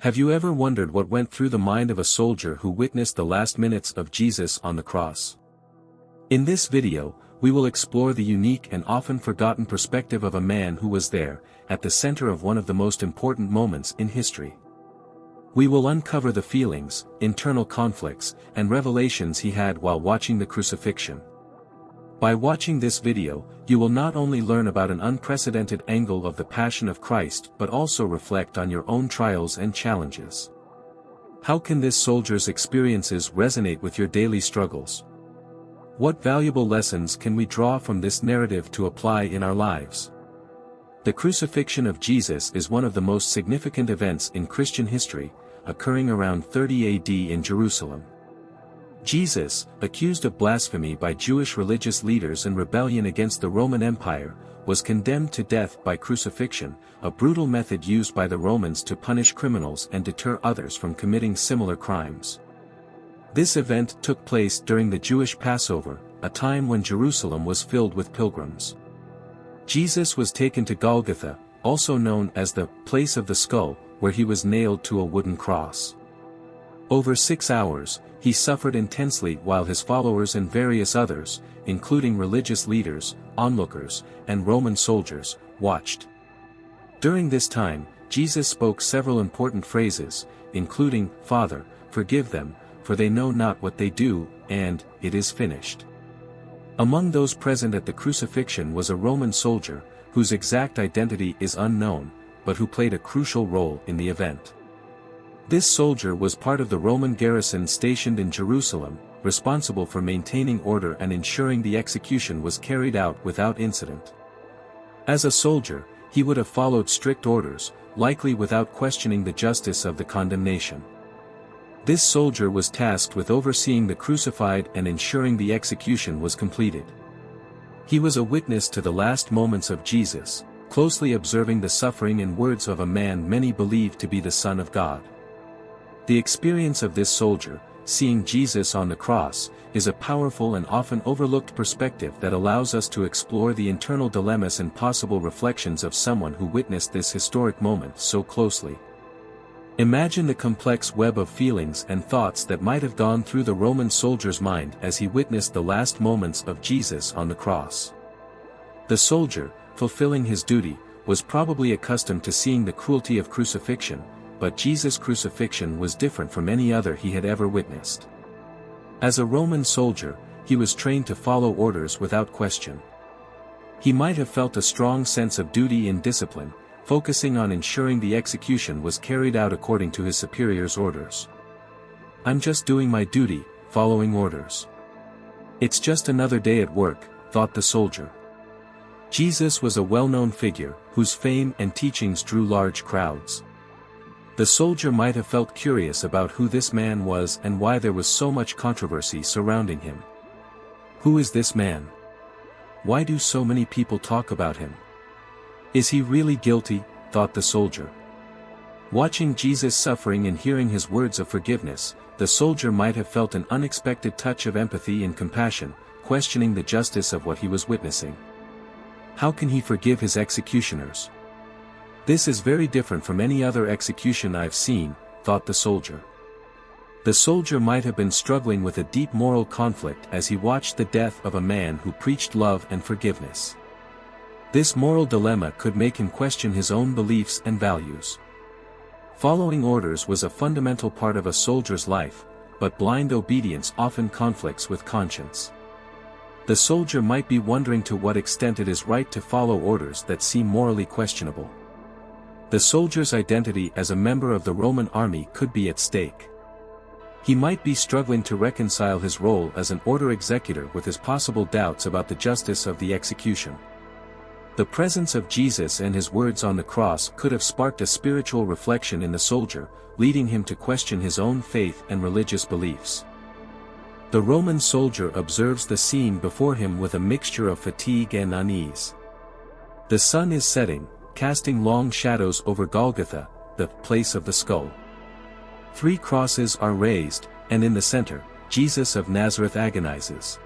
Have you ever wondered what went through the mind of a soldier who witnessed the last minutes of Jesus on the cross? In this video, we will explore the unique and often forgotten perspective of a man who was there, at the center of one of the most important moments in history. We will uncover the feelings, internal conflicts, and revelations he had while watching the crucifixion. By watching this video, you will not only learn about an unprecedented angle of the Passion of Christ but also reflect on your own trials and challenges. How can this soldier's experiences resonate with your daily struggles? What valuable lessons can we draw from this narrative to apply in our lives? The crucifixion of Jesus is one of the most significant events in Christian history, occurring around 30 AD in Jerusalem. Jesus, accused of blasphemy by Jewish religious leaders and rebellion against the Roman Empire, was condemned to death by crucifixion, a brutal method used by the Romans to punish criminals and deter others from committing similar crimes. This event took place during the Jewish Passover, a time when Jerusalem was filled with pilgrims. Jesus was taken to Golgotha, also known as the place of the skull, where he was nailed to a wooden cross. Over 6 hours, he suffered intensely while his followers and various others, including religious leaders, onlookers, and Roman soldiers, watched. During this time, Jesus spoke several important phrases, including, "Father, forgive them, for they know not what they do," and, "It is finished." Among those present at the crucifixion was a Roman soldier, whose exact identity is unknown, but who played a crucial role in the event. This soldier was part of the Roman garrison stationed in Jerusalem, responsible for maintaining order and ensuring the execution was carried out without incident. As a soldier, he would have followed strict orders, likely without questioning the justice of the condemnation. This soldier was tasked with overseeing the crucified and ensuring the execution was completed. He was a witness to the last moments of Jesus, closely observing the suffering and words of a man many believed to be the Son of God. The experience of this soldier, seeing Jesus on the cross, is a powerful and often overlooked perspective that allows us to explore the internal dilemmas and possible reflections of someone who witnessed this historic moment so closely. Imagine the complex web of feelings and thoughts that might have gone through the Roman soldier's mind as he witnessed the last moments of Jesus on the cross. The soldier, fulfilling his duty, was probably accustomed to seeing the cruelty of crucifixion, but Jesus' crucifixion was different from any other he had ever witnessed. As a Roman soldier, he was trained to follow orders without question. He might have felt a strong sense of duty and discipline, focusing on ensuring the execution was carried out according to his superior's orders. "I'm just doing my duty, following orders. It's just another day at work," thought the soldier. Jesus was a well-known figure, whose fame and teachings drew large crowds. The soldier might have felt curious about who this man was and why there was so much controversy surrounding him. Who is this man? Why do so many people talk about him? Is he really guilty? Thought the soldier. Watching Jesus suffering and hearing his words of forgiveness, the soldier might have felt an unexpected touch of empathy and compassion, questioning the justice of what he was witnessing. How can he forgive his executioners? This is very different from any other execution I've seen, thought the soldier. The soldier might have been struggling with a deep moral conflict as he watched the death of a man who preached love and forgiveness. This moral dilemma could make him question his own beliefs and values. Following orders was a fundamental part of a soldier's life, but blind obedience often conflicts with conscience. The soldier might be wondering to what extent it is right to follow orders that seem morally questionable. The soldier's identity as a member of the Roman army could be at stake. He might be struggling to reconcile his role as an order executor with his possible doubts about the justice of the execution. The presence of Jesus and his words on the cross could have sparked a spiritual reflection in the soldier, leading him to question his own faith and religious beliefs. The Roman soldier observes the scene before him with a mixture of fatigue and unease. The sun is setting, casting long shadows over Golgotha, the place of the skull. 3 crosses are raised, and in the center, Jesus of Nazareth agonizes.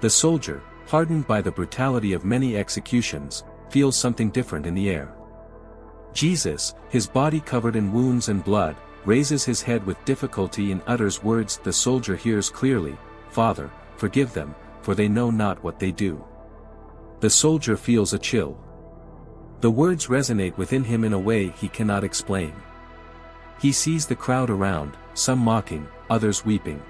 The soldier, hardened by the brutality of many executions, feels something different in the air. Jesus, his body covered in wounds and blood, raises his head with difficulty and utters words the soldier hears clearly, "Father, forgive them, for they know not what they do." The soldier feels a chill. The words resonate within him in a way he cannot explain. He sees the crowd around, some mocking, others weeping.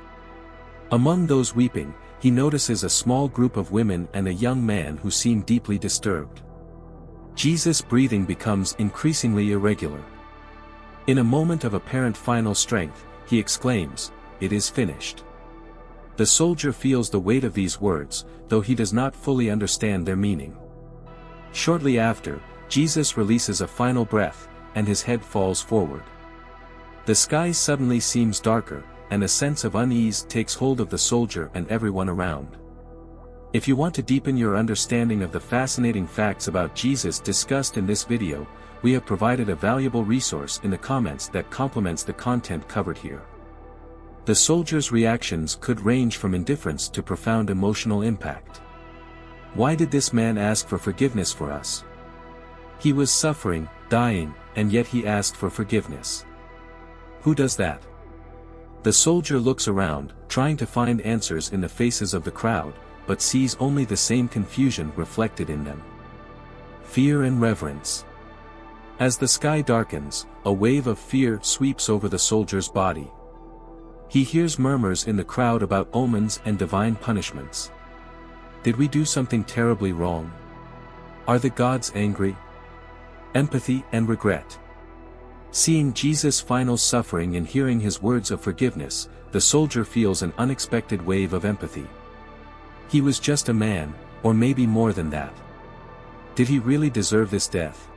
Among those weeping, he notices a small group of women and a young man who seem deeply disturbed. Jesus' breathing becomes increasingly irregular. In a moment of apparent final strength, he exclaims, "It is finished." The soldier feels the weight of these words, though he does not fully understand their meaning. Shortly after, Jesus releases a final breath, and his head falls forward. The sky suddenly seems darker, and a sense of unease takes hold of the soldier and everyone around. If you want to deepen your understanding of the fascinating facts about Jesus discussed in this video, we have provided a valuable resource in the comments that complements the content covered here. The soldier's reactions could range from indifference to profound emotional impact. Why did this man ask for forgiveness for us? He was suffering, dying, and yet he asked for forgiveness. Who does that? The soldier looks around, trying to find answers in the faces of the crowd, but sees only the same confusion reflected in them. Fear and reverence. As the sky darkens, a wave of fear sweeps over the soldier's body. He hears murmurs in the crowd about omens and divine punishments. Did we do something terribly wrong? Are the gods angry? Empathy and regret. Seeing Jesus' final suffering and hearing his words of forgiveness, the soldier feels an unexpected wave of empathy. He was just a man, or maybe more than that. Did he really deserve this death?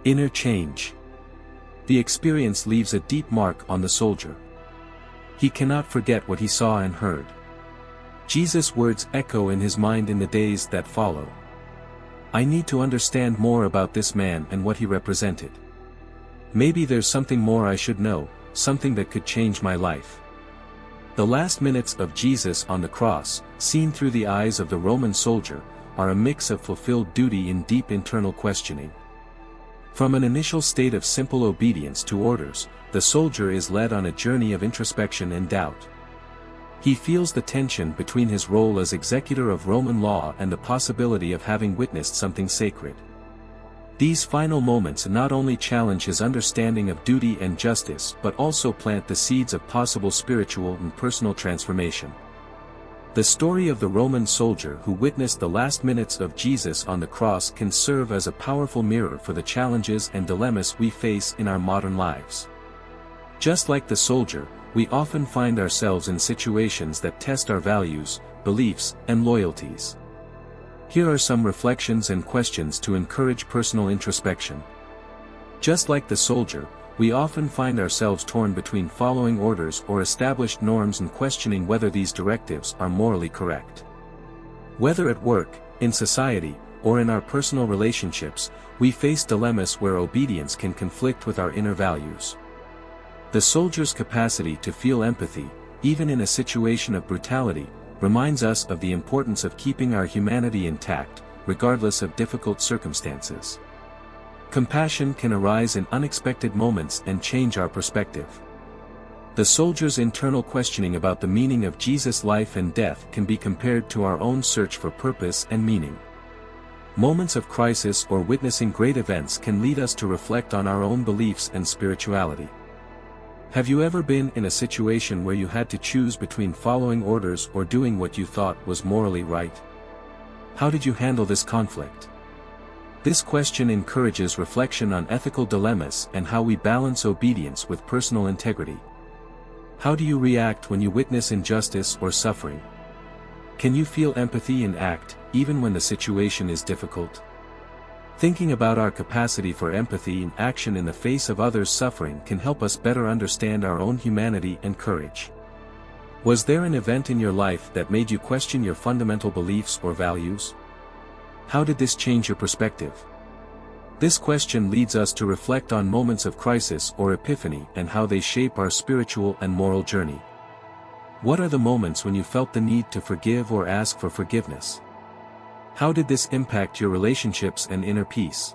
Inner change. The experience leaves a deep mark on the soldier. He cannot forget what he saw and heard. Jesus' words echo in his mind in the days that follow. I need to understand more about this man and what he represented. Maybe there's something more I should know, something that could change my life. The last minutes of Jesus on the cross, seen through the eyes of the Roman soldier, are a mix of fulfilled duty and deep internal questioning. From an initial state of simple obedience to orders, the soldier is led on a journey of introspection and doubt. He feels the tension between his role as executor of Roman law and the possibility of having witnessed something sacred. These final moments not only challenge his understanding of duty and justice but also plant the seeds of possible spiritual and personal transformation. The story of the Roman soldier who witnessed the last minutes of Jesus on the cross can serve as a powerful mirror for the challenges and dilemmas we face in our modern lives. Just like the soldier, we often find ourselves in situations that test our values, beliefs, and loyalties. Here are some reflections and questions to encourage personal introspection. Just like the soldier, we often find ourselves torn between following orders or established norms and questioning whether these directives are morally correct. Whether at work, in society, or in our personal relationships, we face dilemmas where obedience can conflict with our inner values. The soldier's capacity to feel empathy, even in a situation of brutality, reminds us of the importance of keeping our humanity intact, regardless of difficult circumstances. Compassion can arise in unexpected moments and change our perspective. The soldier's internal questioning about the meaning of Jesus' life and death can be compared to our own search for purpose and meaning. Moments of crisis or witnessing great events can lead us to reflect on our own beliefs and spirituality. Have you ever been in a situation where you had to choose between following orders or doing what you thought was morally right? How did you handle this conflict? This question encourages reflection on ethical dilemmas and how we balance obedience with personal integrity. How do you react when you witness injustice or suffering? Can you feel empathy and act, even when the situation is difficult? Thinking about our capacity for empathy and action in the face of others' suffering can help us better understand our own humanity and courage. Was there an event in your life that made you question your fundamental beliefs or values? How did this change your perspective? This question leads us to reflect on moments of crisis or epiphany and how they shape our spiritual and moral journey. What are the moments when you felt the need to forgive or ask for forgiveness? How did this impact your relationships and inner peace?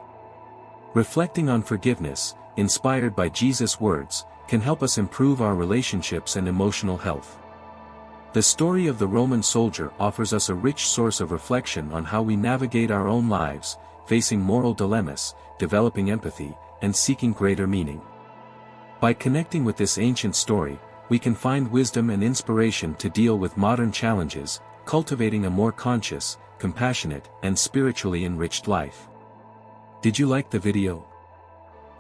Reflecting on forgiveness, inspired by Jesus' words, can help us improve our relationships and emotional health. The story of the Roman soldier offers us a rich source of reflection on how we navigate our own lives, facing moral dilemmas, developing empathy, and seeking greater meaning. By connecting with this ancient story, we can find wisdom and inspiration to deal with modern challenges, cultivating a more conscious, compassionate, and spiritually enriched life. Did you like the video?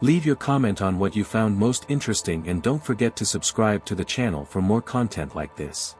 Leave your comment on what you found most interesting and don't forget to subscribe to the channel for more content like this.